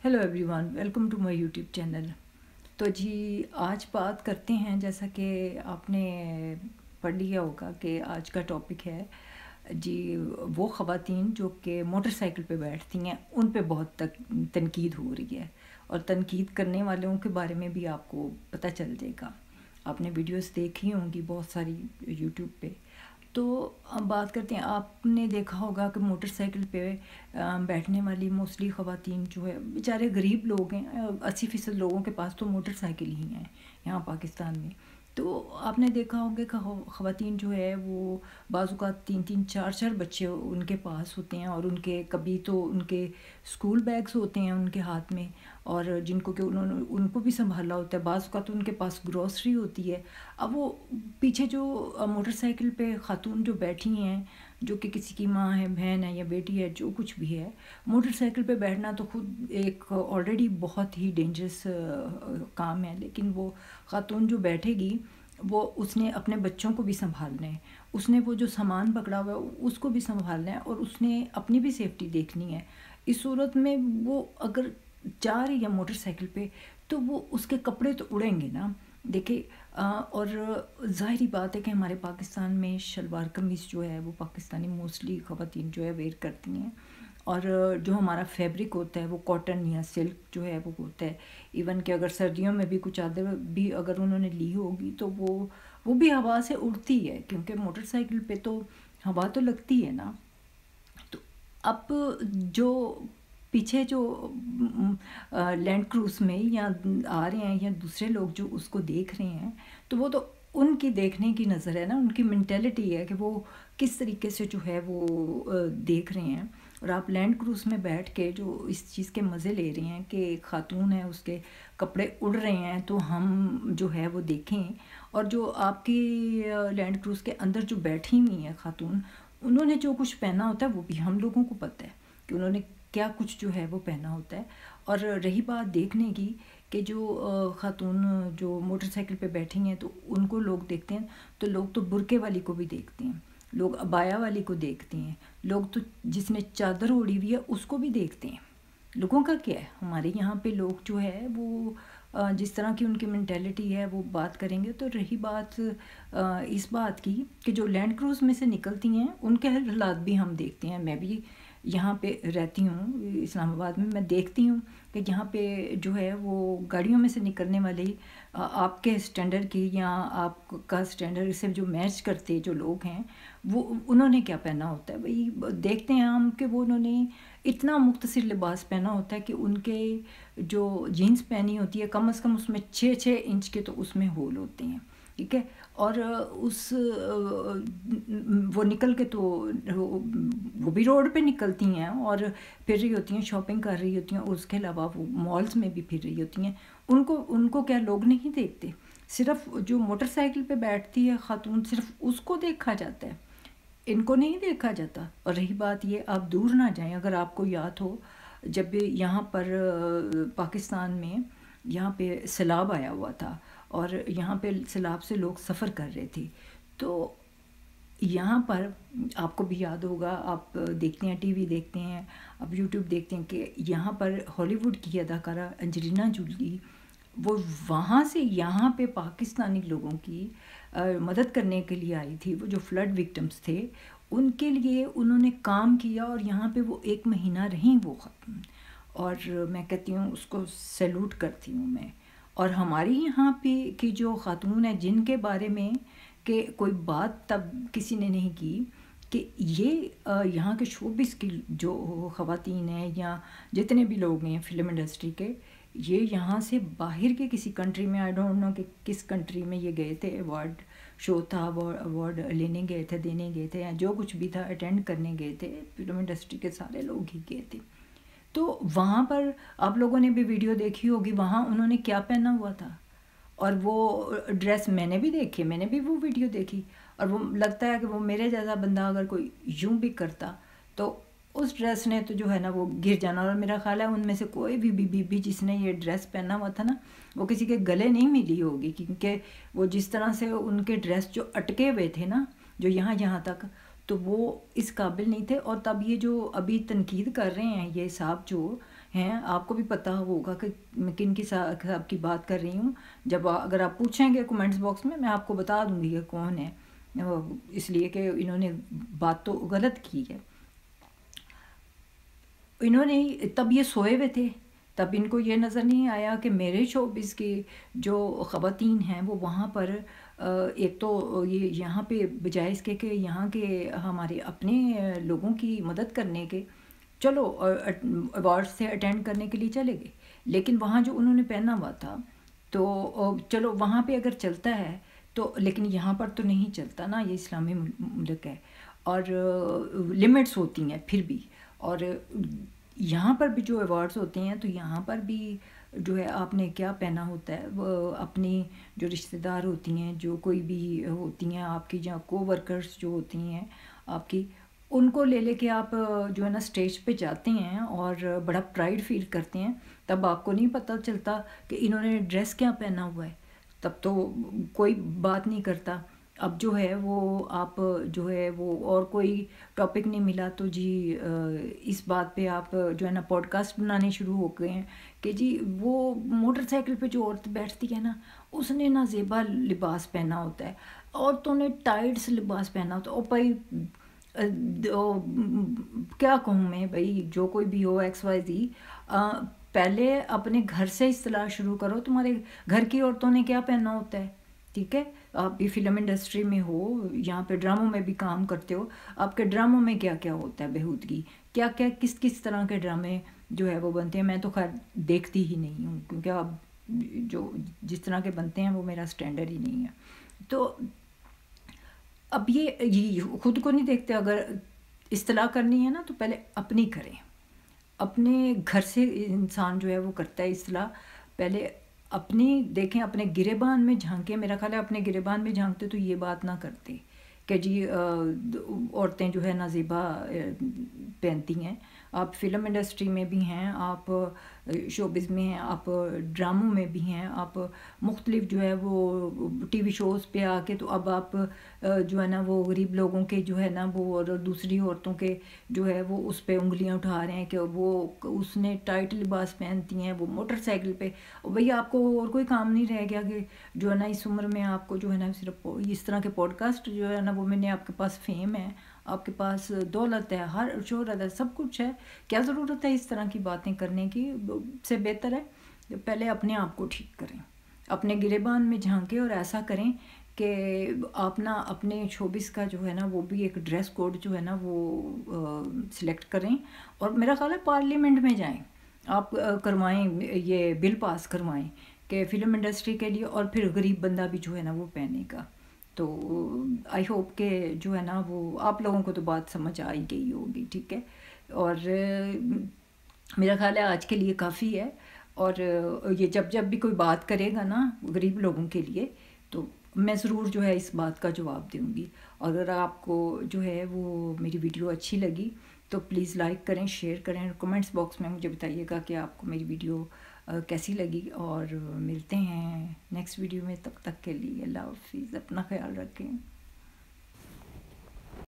Hello everyone, welcome to my YouTube channel. तो जी आज बात करते हैं, जैसा कि आपने पढ़ लिया होगा कि आज का टॉपिक है जी वो ख़वातीन जो कि मोटरसाइकिल पे बैठती हैं, उन पे बहुत तनकीद हो रही है और तनकीद करने वालों के बारे में भी आपको पता चल जाएगा। आपने वीडियोस देखी होंगी बहुत सारी यूट्यूब पे। तो अब बात करते हैं, आपने देखा होगा कि मोटरसाइकिल पे बैठने वाली मोस्टली ख़वातीन जो है बेचारे गरीब लोग हैं। 80% लोगों के पास तो मोटरसाइकिल ही हैं यहाँ पाकिस्तान में। तो आपने देखा होगा कि ख़वातीन जो है वो बाज़ात 3-3 4-4 बच्चे उनके पास होते हैं और उनके कभी तो उनके स्कूल बैग्स होते हैं उनके हाथ में, और जिनको कि उन्होंने उनको भी संभाला होता है। बाज़ात तो उनके पास ग्रॉसरी होती है। अब वो पीछे जो मोटरसाइकिल पे ख़ातून जो बैठी हैं, जो कि किसी की माँ है, बहन है या बेटी है, जो कुछ भी है, मोटरसाइकिल पे बैठना तो खुद एक ऑलरेडी बहुत ही डेंजरस काम है। लेकिन वो ख़ातून जो बैठेगी वो उसने अपने बच्चों को भी संभालना है, उसने वो जो सामान पकड़ा हुआ है उसको भी संभालना है और उसने अपनी भी सेफ्टी देखनी है। इस सूरत में वो अगर जा रही है मोटरसाइकिल पे तो वो उसके कपड़े तो उड़ेंगे ना। देखिए और ज़ाहिरी बात है कि हमारे पाकिस्तान में शलवार कमीज़ जो है वो पाकिस्तानी मोस्टली ख़वातीन जो है वेयर करती हैं, और जो हमारा फैब्रिक होता है वो कॉटन या सिल्क जो है वो होता है। इवन कि अगर सर्दियों में भी कुछ चादर भी अगर उन्होंने ली होगी तो वो भी हवा से उड़ती है, क्योंकि मोटरसाइकिल पे तो हवा तो लगती है ना। तो अब जो पीछे जो लैंड क्रूज़ में या आ रहे हैं या दूसरे लोग जो उसको देख रहे हैं, तो वो तो उनकी देखने की नज़र है ना, उनकी मेंटेलिटी है कि वो किस तरीके से जो है वो देख रहे हैं। और आप लैंड क्रूज़ में बैठ के जो इस चीज़ के मज़े ले रहे हैं कि एक ख़ातून है उसके कपड़े उड़ रहे हैं तो हम जो है वो देखें। और जो आपकी लैंड क्रूज़ के अंदर जो बैठी हुई है ख़ातून, उन्होंने जो कुछ पहना होता है वो भी हम लोगों को पता है कि उन्होंने क्या कुछ जो है वो पहना होता है। और रही बात देखने की कि जो ख़ातून जो मोटरसाइकिल पे बैठी हैं तो उनको लोग देखते हैं, तो लोग तो बुर्के वाली को भी देखते हैं, लोग अबाया वाली को देखते हैं, लोग तो जिसने चादर ओढ़ी हुई है उसको भी देखते हैं। लोगों का क्या है, हमारे यहाँ पे लोग जो है वो जिस तरह की उनकी मेंटेलिटी है वो बात करेंगे। तो रही बात इस बात की कि जो लैंड क्रूज़ में से निकलती हैं उनके हालात भी हम देखते हैं। मैं भी यहाँ पे रहती हूँ इस्लामाबाद में, मैं देखती हूँ कि यहाँ पे जो है वो गाड़ियों में से निकलने वाले आपके स्टैंडर्ड की या आपका स्टैंडर्ड से जो मैच करते जो लोग हैं वो उन्होंने क्या पहना होता है। भाई देखते हैं हम कि वो उन्होंने इतना मुख्तसर लिबास पहना होता है कि उनके जो जीन्स पहनी होती है कम से कम उसमें 6-6 इंच के तो उसमें होल होते हैं, ठीक है। और वो निकल के तो वो भी रोड पे निकलती हैं और फिर रही होती हैं, शॉपिंग कर रही होती हैं, और उसके अलावा वो मॉल्स में भी फिर रही होती हैं। उनको क्या लोग नहीं देखते? सिर्फ जो मोटरसाइकिल पे बैठती है ख़ातून सिर्फ उसको देखा जाता है, इनको नहीं देखा जाता। और रही बात ये, आप दूर ना जाएं, अगर आपको याद हो जब यहाँ पर पाकिस्तान में यहाँ पे सैलाब आया हुआ था और यहाँ पे सैलाब से लोग सफ़र कर रहे थे, तो यहाँ पर आपको भी याद होगा, आप देखते हैं टीवी देखते हैं, आप यूट्यूब देखते हैं कि यहाँ पर हॉलीवुड की अदाकारा एंजेलिना जूली वो वहाँ से यहाँ पे पाकिस्तानी लोगों की मदद करने के लिए आई थी। वो जो फ्लड विक्टिम्स थे उनके लिए उन्होंने काम किया और यहाँ पे वो 1 महीना रहीं वो ख़त्म। और मैं कहती हूँ उसको सैल्यूट करती हूँ मैं। और हमारी यहाँ पे की जो ख़ातून है जिनके बारे में कि कोई बात तब किसी ने नहीं की कि ये यहाँ के शोबिस की जो ख़वातीन हैं या जितने भी लोग हैं फ़िल्म इंडस्ट्री के, ये यहाँ से बाहर के किसी कंट्री में, आई डोंट नो कि किस कंट्री में ये गए थे, अवार्ड शो था, अवार्ड लेने गए थे, देने गए थे, या जो कुछ भी था अटेंड करने गए थे। फिल्म इंडस्ट्री के सारे लोग ही गए थे। तो वहाँ पर आप लोगों ने भी वीडियो देखी होगी, वहाँ उन्होंने क्या पहना हुआ था, और वो ड्रेस मैंने भी देखी, मैंने भी वो वीडियो देखी। और वो लगता है कि वो मेरे जैसा बंदा अगर कोई यूं भी करता तो उस ड्रेस ने तो जो है ना वो गिर जाना। और मेरा ख्याल है उनमें से कोई भी बीबी जिसने ये ड्रेस पहना हुआ था ना, वो किसी के गले नहीं मिली होगी, क्योंकि वो जिस तरह से उनके ड्रेस जो अटके हुए थे ना, जो यहाँ तक, तो वो इस काबिल नहीं थे। और तब ये जो अभी तनकीद कर रहे हैं ये साहब जो ہیں، آپ کو بھی پتہ ہوگا کہ میں کن کی صاحب کی بات کر رہی ہوں. جب اگر آپ پوچھیں گے کومنٹس باکس میں آپ کو بتا دوں گی کہ کون ہے، اس لیے کہ انہوں نے بات تو غلط کی ہے. انہوں نے تب یہ سوئے ہوئے تھے، تب ان کو یہ نظر نہیں آیا کہ میرے شوبز کی جو خواتین ہیں وہ وہاں پر ایک تو یہ یہاں پہ بجائے اس کے کہ یہاں کے ہمارے اپنے لوگوں کی مدد کرنے کے، چلو ایوارڈ سے اٹینڈ کرنے کے لیے چلے گئے، لیکن وہاں جو انہوں نے پہنا ہوا تھا تو چلو وہاں پہ اگر چلتا ہے تو، لیکن یہاں پر تو نہیں چلتا نا، یہ اسلامی ملک ہے اور لمٹس ہوتی ہیں پھر بھی. اور یہاں پر بھی جو ایوارڈز ہوتے ہیں تو یہاں پر بھی جو ہے آپ نے کیا پہنا ہوتا ہے، وہ اپنی جو رشتہ دار ہوتی ہیں، جو کوئی بھی ہوتی ہیں آپ کی، جہاں کو ورکرز جو ہوتی ہیں آپ کی، ان کو لے کے آپ جو ہے نا اسٹیج پہ جاتے ہیں اور بڑا پرائڈ فیل کرتے ہیں. تب آپ کو نہیں پتہ چلتا کہ انہوں نے ڈریس کیا پہنا ہوا ہے، تب تو کوئی بات نہیں کرتا. اب جو ہے وہ آپ جو ہے وہ اور کوئی ٹاپک نہیں ملا تو جی اس بات پہ آپ جو ہے نا پوڈ کاسٹ بنانے شروع ہو گئے ہیں کہ جی وہ موٹر سائیکل پہ جو عورت بیٹھتی ہے نا، اس نے نا زیبا لباس پہنا ہوتا ہے، عورتوں نے ٹائٹس لباس پہنا ہوتا ہے. اور بھائی کیا کہوں میں، بھائی جو کوئی بھی ہو ایکس وائی زی، پہلے اپنے گھر سے اصطلاح شروع کرو، تمہارے گھر کی عورتوں نے کیا پہننا ہوتا ہے. ٹھیک ہے، آپ بھی فلم انڈسٹری میں ہو، یہاں پہ ڈراموں میں بھی کام کرتے ہو، آپ کے ڈراموں میں کیا کیا ہوتا ہے بہودگی، کیا کیا کس طرح کے ڈرامے جو ہے وہ بنتے ہیں. میں تو خیر دیکھتی ہی نہیں ہوں کیونکہ اب جو جس طرح کے بنتے ہیں وہ میرا سٹینڈرڈ ہی نہیں ہے. تو اب یہ خود کو نہیں دیکھتے. اگر اصطلاح کرنی ہے نا تو پہلے اپنی کریں، اپنے گھر سے انسان جو ہے وہ کرتا ہے اصطلاح. پہلے اپنی دیکھیں، اپنے گریبان میں جھانکیں. میرا خیال ہے اپنے گریبان میں جھانکتے تو یہ بات نہ کرتے کہ جی عورتیں جو ہے نازیبا پہنتی ہیں. آپ فلم انڈسٹری میں بھی ہیں، آپ شوبز میں ہیں، آپ ڈراموں میں بھی ہیں، آپ مختلف جو ہے وہ ٹی وی شوز پہ آ کے تو اب آپ جو ہے نا وہ غریب لوگوں کے جو ہے نا وہ اور دوسری عورتوں کے جو ہے وہ اس پہ انگلیاں اٹھا رہے ہیں کہ وہ اس نے ٹائٹ لباس پہنتی ہیں، وہ موٹر سائیکل پہ. بھیا آپ کو اور کوئی کام نہیں رہ گیا کہ جو ہے نا اس عمر میں آپ کو جو ہے نا صرف اس طرح کے پوڈ کاسٹ جو ہے نا وہ میں نے، آپ کے پاس فیم ہے، آپ کے پاس دولت ہے، ہر شہرت ہے، سب کچھ ہے، کیا ضرورت ہے اس طرح کی باتیں کرنے کی. سے بہتر ہے پہلے اپنے آپ کو ٹھیک کریں، اپنے گریبان میں جھانکیں اور ایسا کریں کہ آپ نا اپنے شوبز کا جو ہے نا وہ بھی ایک ڈریس کوڈ جو ہے نا وہ سلیکٹ کریں. اور میرا خیال ہے پارلیمنٹ میں جائیں، آپ کروائیں، یہ بل پاس کروائیں کہ فلم انڈسٹری کے لیے اور پھر غریب بندہ بھی جو ہے نا وہ پہنے گا. تو آئی ہوپ کہ جو ہے نا وہ آپ لوگوں کو تو بات سمجھ آ ہی گئی ہوگی. ٹھیک ہے، اور میرا خیال ہے آج کے لیے کافی ہے. اور یہ جب بھی کوئی بات کرے گا نا غریب لوگوں کے لیے تو میں ضرور جو ہے اس بات کا جواب دوں گی. اگر آپ کو جو ہے وہ میری ویڈیو اچھی لگی تو پلیز لائک کریں، شیئر کریں، کمنٹس باکس میں مجھے بتائیے گا کہ آپ کو میری ویڈیو کیسی لگی. اور ملتے ہیں نیکسٹ ویڈیو میں، تب تک کے لیے اللہ حافظ، اپنا خیال رکھیں.